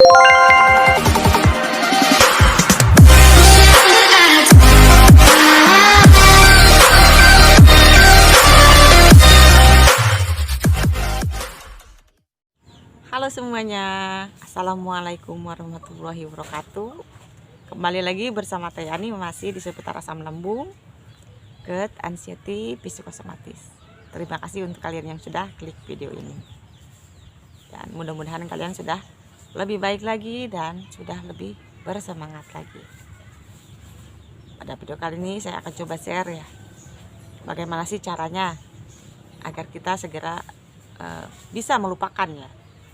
Halo semuanya, Assalamualaikum warahmatullahi wabarakatuh. Kembali lagi bersama Teh Yani, masih di seputar asam lambung, GERD, anxiety, psikosomatis. Terima kasih untuk kalian yang sudah klik video ini. Dan mudah-mudahan kalian sudah lebih baik lagi dan sudah lebih bersemangat lagi. Pada video kali ini saya akan coba share ya, bagaimana sih caranya agar kita segera bisa melupakan ya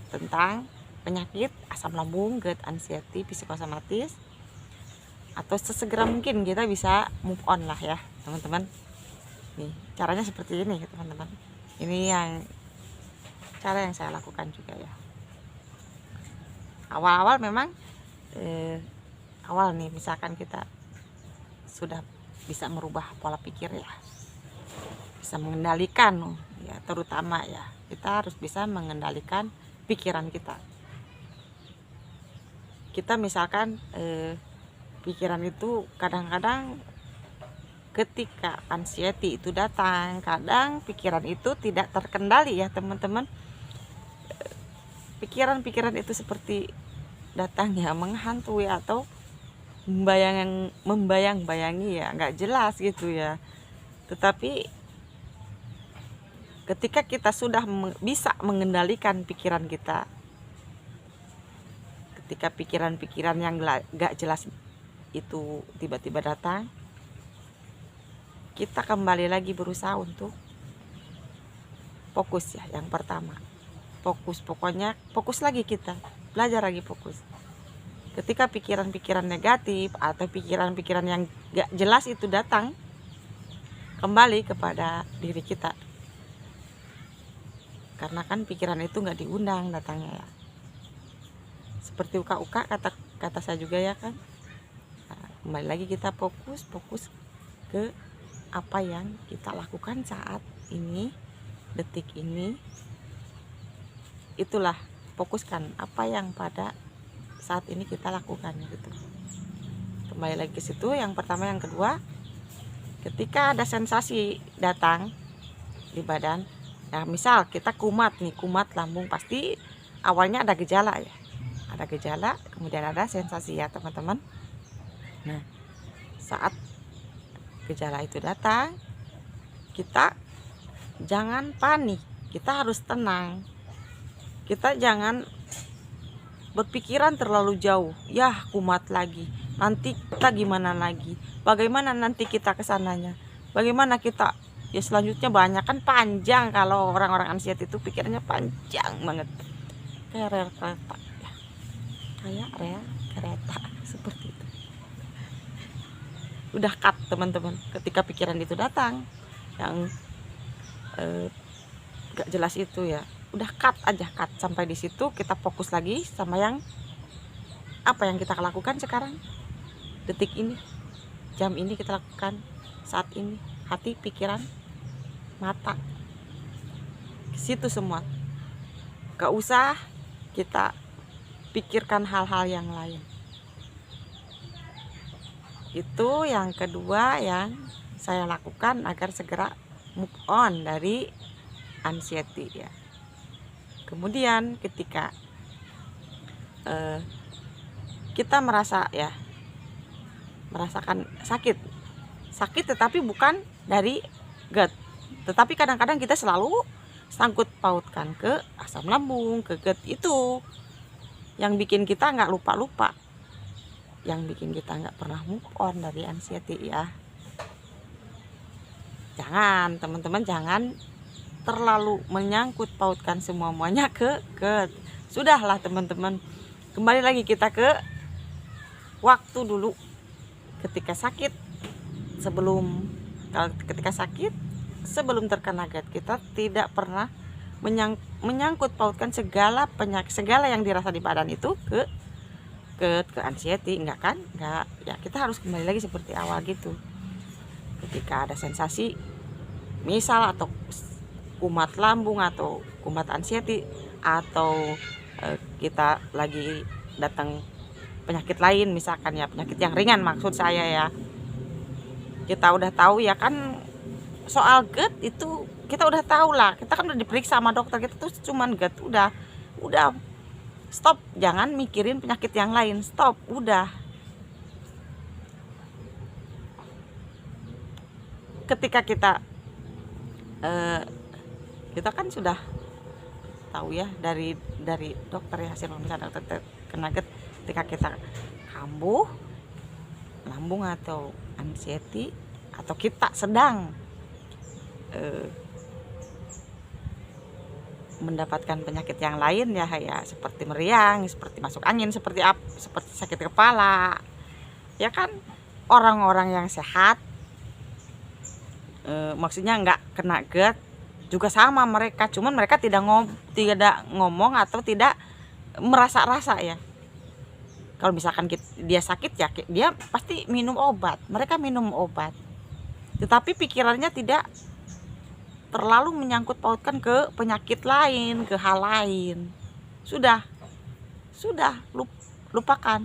tentang penyakit asam lambung, GERD, anxiety, psikosomatis, atau sesegera mungkin kita bisa move on lah ya teman-teman. Nih caranya seperti ini ya teman-teman. Ini yang cara yang saya lakukan juga ya. Awal-awal memang awal nih, misalkan kita sudah bisa merubah pola pikir ya, bisa mengendalikan ya, terutama ya kita harus bisa mengendalikan pikiran kita. Kita misalkan pikiran itu kadang-kadang ketika anxiety itu datang, kadang pikiran itu tidak terkendali ya teman-teman. Pikiran-pikiran itu seperti datangnya menghantui atau membayang-bayangi ya, nggak jelas gitu ya. Tetapi ketika kita sudah bisa mengendalikan pikiran kita, ketika pikiran-pikiran yang gak jelas itu tiba-tiba datang, kita kembali lagi berusaha untuk fokus ya. Yang pertama fokus, pokoknya fokus lagi, kita belajar lagi fokus. Ketika pikiran-pikiran negatif atau pikiran-pikiran yang gak jelas itu datang, kembali kepada diri kita, karena kan pikiran itu nggak diundang datangnya ya. Seperti uka-uka kata saya juga ya kan. Nah, kembali lagi kita fokus ke apa yang kita lakukan saat ini, detik ini. Itulah, fokuskan apa yang pada saat ini kita lakukan gitu. Kembali lagi ke situ. Yang pertama, yang kedua, ketika ada sensasi datang di badan, nah misal kita kumat lambung, pasti awalnya ada gejala ya, ada gejala kemudian ada sensasi ya teman-teman. Nah saat gejala itu datang, kita jangan panik, kita harus tenang, kita jangan berpikiran terlalu jauh. Ya kumat lagi, nanti kita gimana lagi, bagaimana nanti kita kesananya, bagaimana kita ya selanjutnya, banyak kan panjang. Kalau orang-orang anxiety itu pikirannya panjang banget, kayak rel kereta ya, kayak rel kereta seperti itu. Udah cut teman-teman, ketika pikiran itu datang yang gak jelas itu ya, udah cut aja, cut sampai di situ. Kita fokus lagi sama yang apa yang kita lakukan sekarang, detik ini, jam ini kita lakukan, saat ini, hati, pikiran, mata, ke situ semua. Gak usah kita pikirkan hal-hal yang lain. Itu yang kedua yang saya lakukan agar segera move on dari anxiety ya. Kemudian ketika kita merasakan sakit tetapi bukan dari GERD, tetapi kadang-kadang kita selalu sangkut pautkan ke asam lambung, ke GERD. Itu yang bikin kita nggak lupa-lupa, yang bikin kita nggak pernah move on dari anxiety ya. Jangan teman-teman, jangan terlalu menyangkut pautkan semuanya ke GERD. Sudahlah teman-teman, kembali lagi kita ke waktu dulu ketika sakit, sebelum terkena GERD. Kita tidak pernah menyangkut pautkan segala penyakit, segala yang dirasa di badan itu ke anxiety, enggak kan? Enggak ya, kita harus kembali lagi seperti awal gitu. Ketika ada sensasi misal atau kumat lambung atau kumat anxiety, atau kita lagi datang penyakit lain, misalkan ya penyakit yang ringan maksud saya ya, kita udah tahu ya kan soal GERD itu kita udah tahu lah, kita kan udah diperiksa sama dokter, kita tuh cuman GERD, udah stop, jangan mikirin penyakit yang lain, stop, udah. Ketika kita kan sudah tahu ya dari dokter ya, hasil pemeriksaan dokter kena GERD, ketika kita kambuh, lambung atau anxiety, atau kita sedang mendapatkan penyakit yang lain ya, seperti meriang, seperti masuk angin, seperti sakit kepala, ya kan orang-orang yang sehat, maksudnya nggak kena GERD juga sama mereka, cuman mereka tidak ngomong atau tidak merasa-rasa ya. Kalau misalkan dia sakit ya dia pasti minum obat, mereka minum obat, tetapi pikirannya tidak terlalu menyangkut pautkan ke penyakit lain, ke hal lain. Sudah lupakan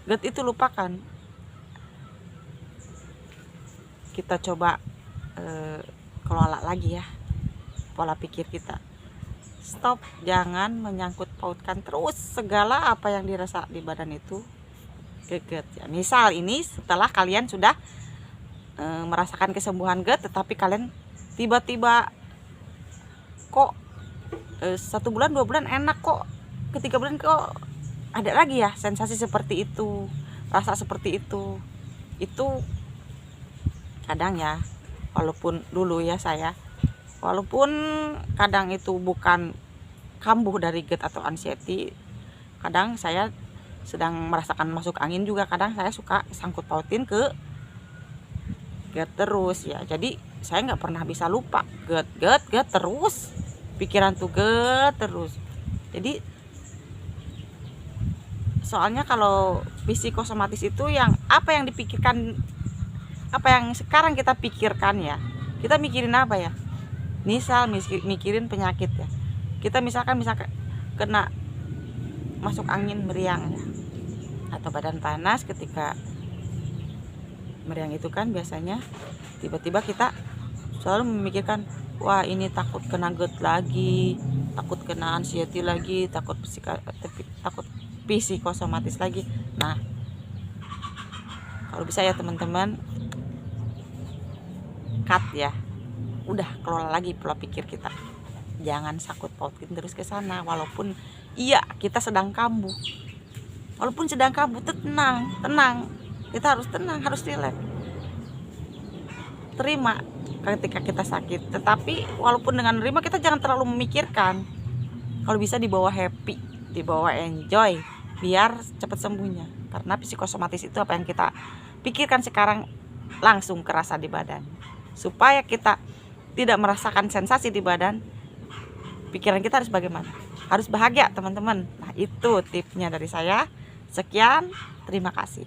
GERD itu, lupakan. Kita coba kelola lagi ya pola pikir kita, stop, jangan menyangkut pautkan terus segala apa yang dirasa di badan itu ke GERD ya. Misal ini setelah kalian sudah merasakan kesembuhan GERD, tetapi kalian tiba-tiba kok 1 bulan 2 bulan enak, kok ke 3 bulan kok ada lagi ya sensasi seperti itu, rasa seperti itu kadang ya, walaupun dulu ya saya, walaupun kadang itu bukan kambuh dari GERD atau anxiety, kadang saya sedang merasakan masuk angin juga, kadang saya suka sangkut pautin ke GERD terus ya. Jadi saya nggak pernah bisa lupa GERD terus, pikiran tuh GERD terus. Jadi soalnya kalau psikosomatis itu yang apa yang dipikirkan, apa yang sekarang kita pikirkan ya, kita mikirin apa ya, misal mikirin penyakit ya, kita misalkan kena masuk angin, meriang ya, atau badan panas. Ketika meriang itu kan biasanya tiba-tiba kita selalu memikirkan, wah ini takut kena GERD lagi, takut kena anxiety lagi, takut psikosomatis lagi. Nah, kalau bisa ya teman-teman, cut ya, udah kelola lagi pola pikir kita, jangan sangkut pautin terus ke sana. Walaupun iya kita sedang kambuh, tenang, kita harus tenang, harus rileks, terima ketika kita sakit. Tetapi walaupun dengan nerima, kita jangan terlalu memikirkan, kalau bisa dibawa happy, dibawa enjoy, biar cepat sembuhnya. Karena psikosomatis itu apa yang kita pikirkan sekarang langsung kerasa di badan. Supaya kita tidak merasakan sensasi di badan, pikiran kita harus bagaimana? Harus bahagia teman-teman. Nah itu tipsnya dari saya. Sekian, terima kasih.